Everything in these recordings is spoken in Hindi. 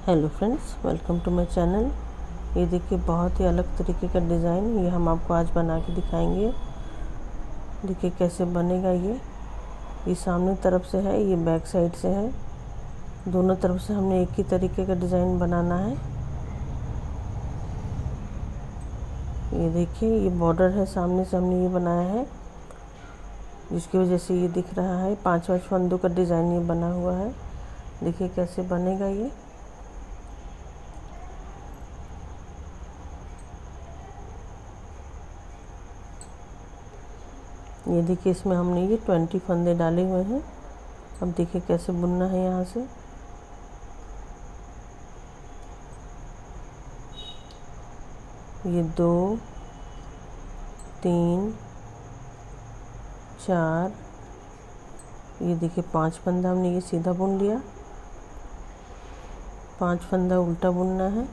Hello friends, welcome to my channel. ये देखिए बहुत ही अलग तरीके का डिज़ाइन ये हम आपको आज बना के दिखाएंगे। देखिए कैसे बनेगा ये सामने तरफ से है, ये बैक साइड से है। दोनों तरफ से हमने एक ही तरीके का डिज़ाइन बनाना है। ये देखिए ये बॉर्डर है, सामने से हमने ये बनाया है जिसकी वजह से ये दिख रहा है। 5 फंदों का डिज़ाइन ये बना हुआ है। देखिए कैसे बनेगा ये देखिए इसमें हमने ये 20 फंदे डाले हुए हैं। अब देखिए कैसे बुनना है। यहाँ से ये 2 3 4 ये देखिए 5 फंदा हमने ये सीधा बुन लिया। 5 फंदा उल्टा बुनना है।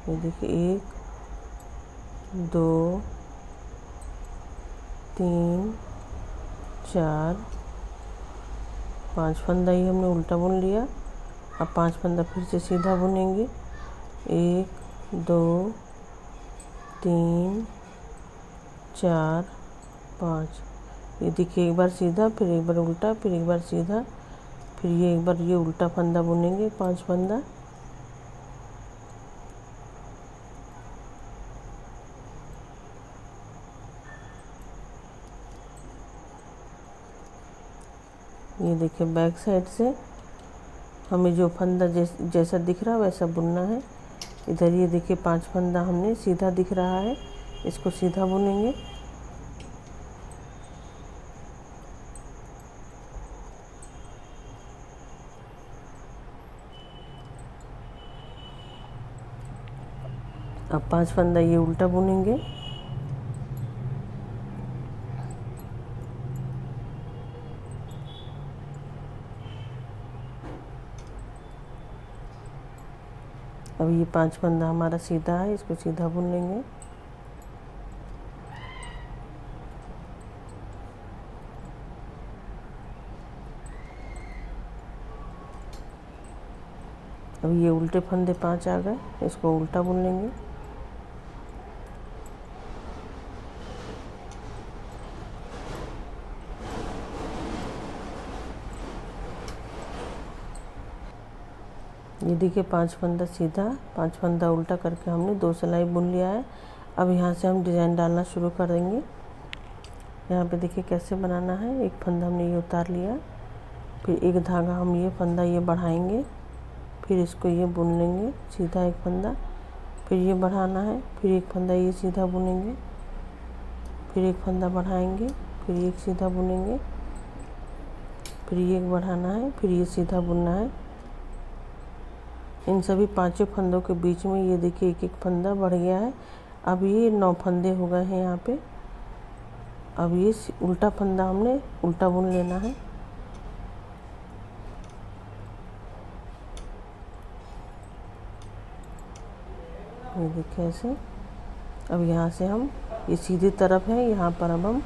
ये देखिए 1 2 3 4 5 फंदा ही हमने उल्टा बुन लिया। अब 5 फंदा फिर से सीधा बुनेंगे। 1 2 3 4 5 ये देखिए एक बार सीधा, फिर एक बार उल्टा, फिर एक बार सीधा, फिर ये एक बार ये उल्टा फंदा बुनेंगे। 5 फंदा ये देखिए बैक साइड से हमें जो फंदा जैसा दिख रहा है वैसा बुनना है। इधर ये देखिए 5 फंदा हमने सीधा दिख रहा है, इसको सीधा बुनेंगे। अब 5 फंदा ये उल्टा बुनेंगे। अब ये 5 फंदा हमारा सीधा है, इसको सीधा बुन लेंगे। अब ये उल्टे फंदे 5 आ गए, इसको उल्टा बुन लेंगे। ये देखिए 5 फंदा सीधा, 5 फंदा उल्टा करके हमने 2 सिलाई बुन लिया है। अब यहाँ से हम डिज़ाइन डालना शुरू कर देंगे। यहाँ पे देखिए कैसे बनाना है। एक फंदा हमने ये उतार लिया, फिर एक धागा हम ये फंदा ये बढ़ाएंगे, फिर इसको ये बुन लेंगे सीधा एक फंदा, फिर ये बढ़ाना है, फिर एक फंदा ये सीधा बुनेंगे, फिर एक फंदा बढ़ाएंगे, फिर एक सीधा बुनेंगे, फिर ये एक बढ़ाना है, फिर ये सीधा बुनना है। इन सभी 5 फंदों के बीच में ये देखिए एक एक फंदा बढ़ गया है। अब ये 9 फंदे हो गए हैं यहाँ पे। अब ये उल्टा फंदा हमने उल्टा बुन लेना है। ये देखिए ऐसे। अब यहाँ से हम ये सीधी तरफ है, यहाँ पर अब हम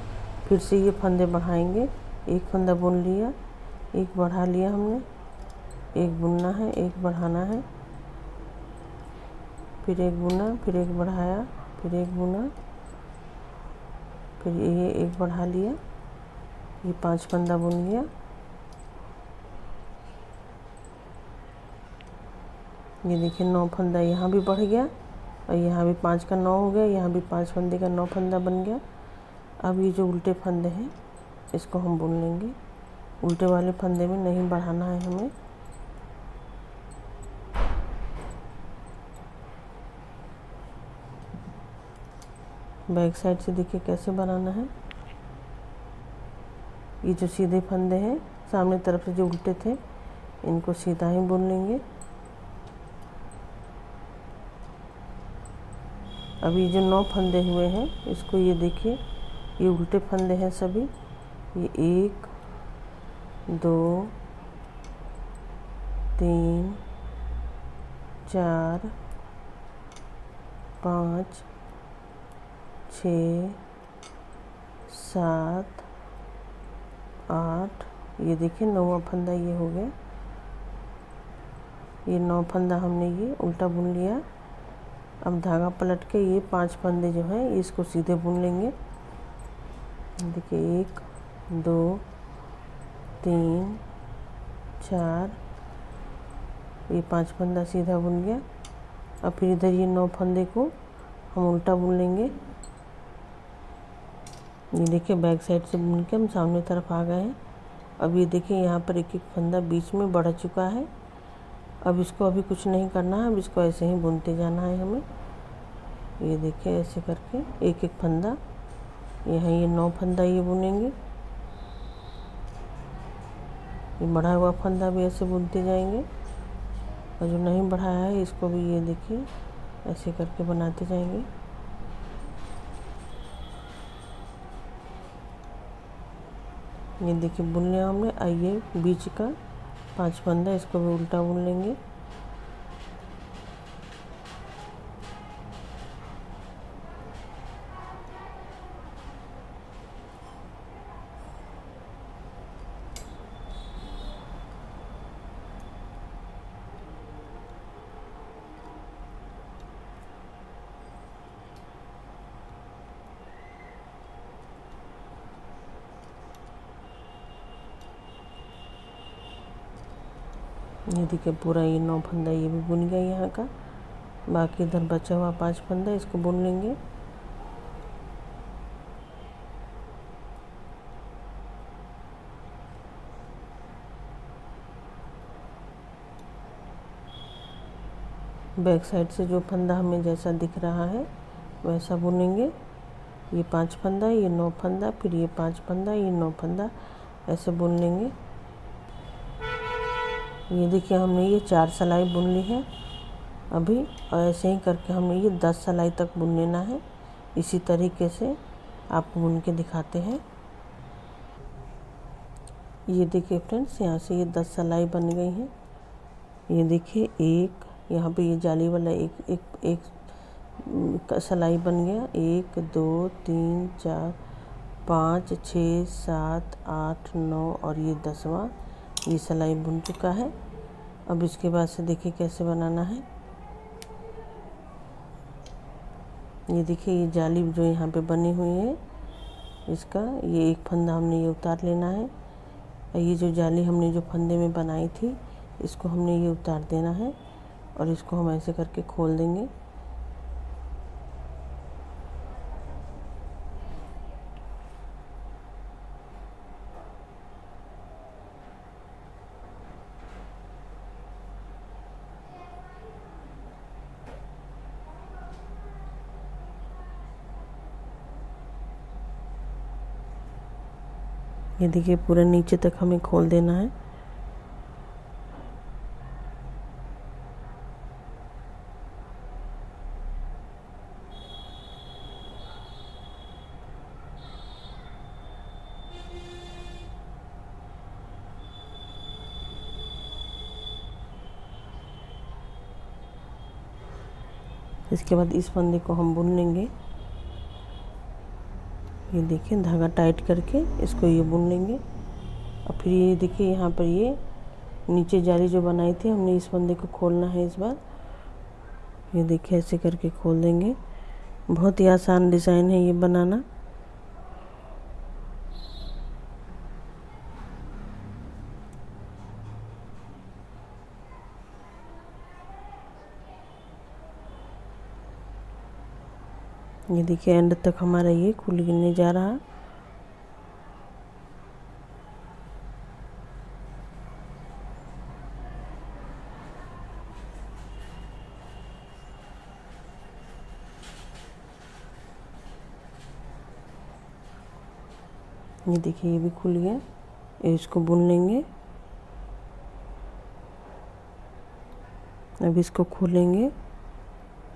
फिर से ये फंदे बढ़ाएंगे। एक फंदा बुन लिया, एक बढ़ा लिया हमने, एक बुनना है, एक बढ़ाना है, फिर एक बुना, फिर एक बढ़ाया, फिर एक बुना, फिर ये एक बढ़ा लिया, ये 5 फंदा बुन लिया। ये देखिए 9 फंदा यहाँ भी बढ़ गया और यहाँ भी 5 का 9 हो गया, यहाँ भी 5 फंदे का 9 फंदा बन गया। अब ये जो उल्टे फंदे हैं इसको हम बुन लेंगे। उल्टे वाले फंदे में नहीं बढ़ाना है हमें। बैक साइड से देखिए कैसे बनाना है। ये जो सीधे फंदे हैं सामने तरफ से जो उल्टे थे इनको सीधा ही बुन लेंगे। अब ये जो 9 फंदे हुए हैं इसको ये देखिए ये उल्टे फंदे हैं सभी। ये 1 2 3 4 5 6 7 8 ये देखिए 9वां फंदा ये हो गया। ये 9 फंदा हमने ये उल्टा बुन लिया। अब धागा पलट के ये 5 फंदे जो हैं इसको सीधे बुन लेंगे। देखिए 1 2 3 4, ये 5 फंदा सीधा बुन गया। अब फिर इधर ये 9 फंदे को हम उल्टा बुन लेंगे। ये देखिए बैक साइड से बुन के हम सामने तरफ आ गए हैं। अब ये देखिए यहाँ पर एक एक फंदा बीच में बढ़ चुका है। अब इसको अभी कुछ नहीं करना है, अब इसको ऐसे ही बुनते जाना है हमें। ये देखिए ऐसे करके एक एक फंदा, यहाँ ये 9 फंदा ये बुनेंगे। ये बढ़ा हुआ फंदा भी ऐसे बुनते जाएंगे, और जो नहीं बढ़ाया है इसको भी ये देखिए ऐसे करके बनाते जाएंगे। ये देखिए बुन लिया हमने। आइए बीच का 5 फंदा इसको भी उल्टा बुन लेंगे। ये देखिए पूरा ये 9 फंदा ये भी बुन गया यहाँ का। बाकी इधर बचा हुआ 5 फंदा इसको बुन लेंगे। बैक साइड से जो फंदा हमें जैसा दिख रहा है वैसा बुनेंगे। ये 5 फंदा, ये 9 फंदा, फिर ये 5 फंदा, ये 9 फंदा, ऐसे बुन लेंगे। ये देखिए हमने ये 4 सिलाई बुन ली है अभी, और ऐसे ही करके हमने ये 10 सिलाई तक बुन लेना है। इसी तरीके से आपको बुन के दिखाते हैं। ये देखिए फ्रेंड्स, यहाँ से ये 10 सिलाई बन गई हैं। ये देखिए एक यहाँ पे ये जाली वाला एक सिलाई बन गया। 1 2 3 4 5 6 7 8 9 और ये 10वां ये सिलाई बुन चुका है। अब इसके बाद से देखिए कैसे बनाना है। ये देखिए ये जाली जो यहाँ पे बनी हुई है इसका ये एक फंदा हमने ये उतार लेना है, और ये जो जाली हमने जो फंदे में बनाई थी इसको हमने ये उतार देना है, और इसको हम ऐसे करके खोल देंगे। ये देखिए पूरा नीचे तक हमें खोल देना है। इसके बाद इस फंदे को हम बुन लेंगे। ये देखिए धागा टाइट करके इसको ये बुन लेंगे। और फिर ये देखिए यहाँ पर ये नीचे जाली जो बनाई थी हमने इस फंदे को खोलना है इस बार। ये देखिए ऐसे करके खोल देंगे। बहुत ही आसान डिज़ाइन है ये बनाना। ये देखिए एंड तक हमारा ये खुलने जा रहा है। ये देखिए ये भी खुल गया। इसको बुन लेंगे। अब इसको खोलेंगे,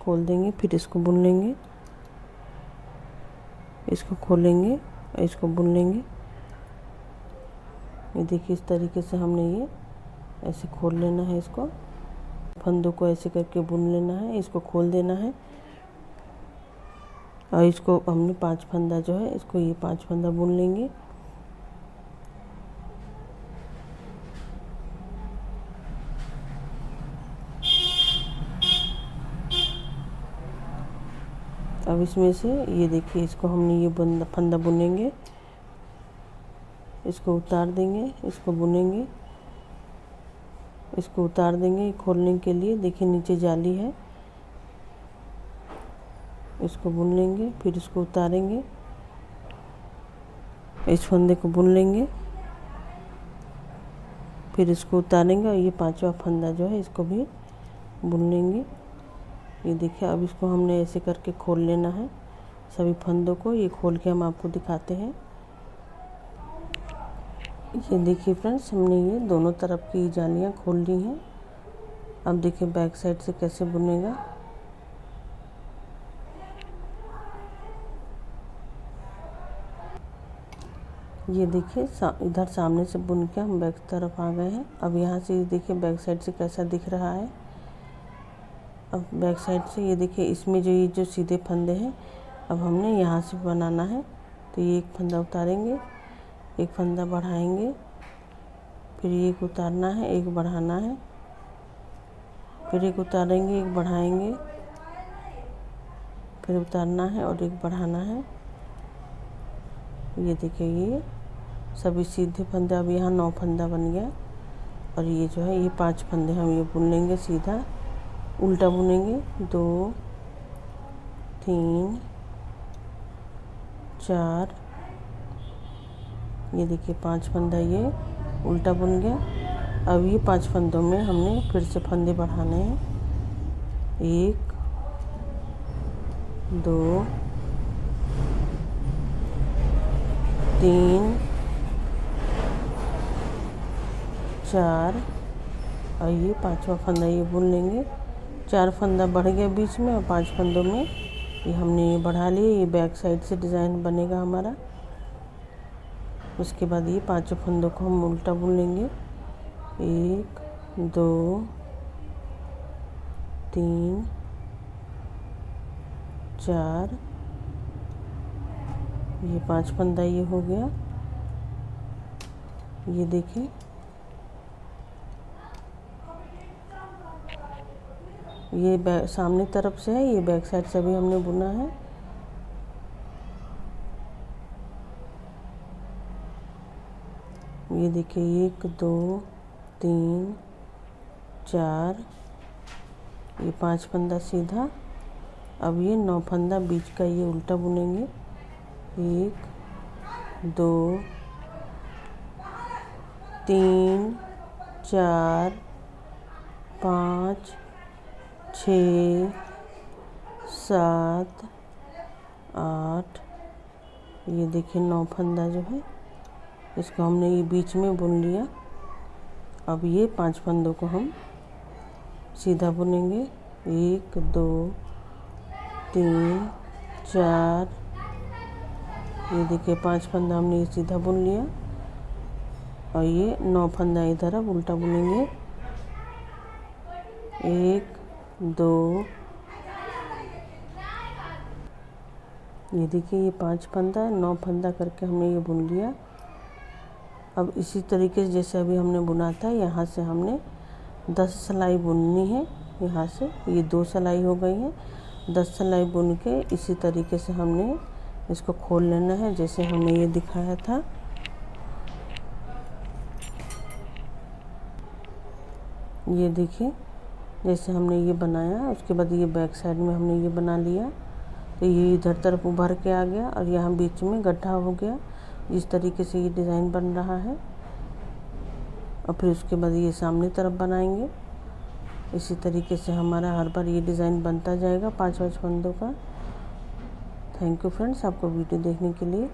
खोल देंगे, फिर इसको बुन लेंगे। इसको खोलेंगे और इसको बुन लेंगे। ये देखिए इस तरीके से हमने ये ऐसे खोल लेना है। इसको फंदों को ऐसे करके बुन लेना है। इसको खोल देना है, और इसको हमने 5 फंदा जो है इसको ये 5 फंदा बुन लेंगे। अब इसमें से ये देखिए, इसको हमने ये फंदा बुनेंगे, इसको उतार देंगे, इसको बुनेंगे, इसको उतार देंगे खोलने के लिए। देखिए नीचे जाली है, इसको बुन लेंगे, फिर इसको उतारेंगे, इस फंदे को बुन लेंगे, फिर इसको उतारेंगे और ये पांचवा फंदा जो है इसको भी बुन लेंगे। ये देखिए, अब इसको हमने ऐसे करके खोल लेना है सभी फंदों को। ये खोल के हम आपको दिखाते हैं। ये देखिए फ्रेंड्स, हमने ये दोनों तरफ की जालियां खोल ली हैं। अब देखिए बैक साइड से कैसे बुनेगा। ये देखिए इधर सामने से बुन के हम बैक तरफ आ गए हैं। अब यहाँ से ये देखिए बैक साइड से कैसा दिख रहा है। अब बैक साइड से ये देखिए, इसमें जो सीधे फंदे हैं अब हमने यहाँ से बनाना है। तो ये एक फंदा उतारेंगे, एक फंदा बढ़ाएंगे, फिर एक उतारना है, एक बढ़ाना है, फिर एक उतारेंगे, एक बढ़ाएंगे, फिर उतारना है और एक बढ़ाना है। ये देखिए, ये सभी सीधे फंदे। अब यहाँ 9 फंदा बन गया और ये जो है ये 5 फंदे हम ये बुन लेंगे, सीधा उल्टा बुनेंगे। 2 3 4, ये देखिए 5 फंदा ये उल्टा बुन गया। अब ये 5 फंदों में हमने फिर से फंदे बढ़ाने हैं। 1 2 3 4 और ये 5वां फंदा ये बुन लेंगे। 4 फंदा बढ़ गया बीच में और 5 फंदों में ये हमने ये बढ़ा लिए। ये बैक साइड से डिज़ाइन बनेगा हमारा। उसके बाद ये 5 फंदों को हम उल्टा बुन लेंगे। 1 2 3 4, ये 5 फंदा ये हो गया। ये देखिए, ये सामने तरफ से है, ये बैक साइड से भी हमने बुना है। ये देखिए 1 2 3 4, ये 5 फंदा सीधा। अब ये 9 फंदा बीच का ये उल्टा बुनेंगे। 1 2 3 4 5 6 7 8, ये देखिए 9 फंदा जो है इसको हमने ये बीच में बुन लिया। अब ये 5 फंदों को हम सीधा बुनेंगे। 1 2 3 4, ये देखिए 5 फंदा हमने ये सीधा बुन लिया और ये 9 फंदा इधर अब उल्टा बुनेंगे। 1 2, ये देखिए ये 5 फंदा 9 फंदा करके हमने ये बुन लिया। अब इसी तरीके से जैसे अभी हमने बुना था, यहाँ से हमने 10 सिलाई बुननी है। यहाँ से ये 2 सिलाई हो गई है। 10 सिलाई बुन के इसी तरीके से हमने इसको खोल लेना है, जैसे हमने ये दिखाया था। ये देखिए जैसे हमने ये बनाया, उसके बाद ये बैक साइड में हमने ये बना लिया। तो ये इधर तरफ उभर के आ गया और यहाँ बीच में गड्ढा हो गया। इस तरीके से ये डिज़ाइन बन रहा है। और फिर उसके बाद ये सामने तरफ बनाएंगे। इसी तरीके से हमारा हर बार ये डिज़ाइन बनता जाएगा 5 फंदों का। थैंक यू फ्रेंड्स, आपको वीडियो देखने के लिए।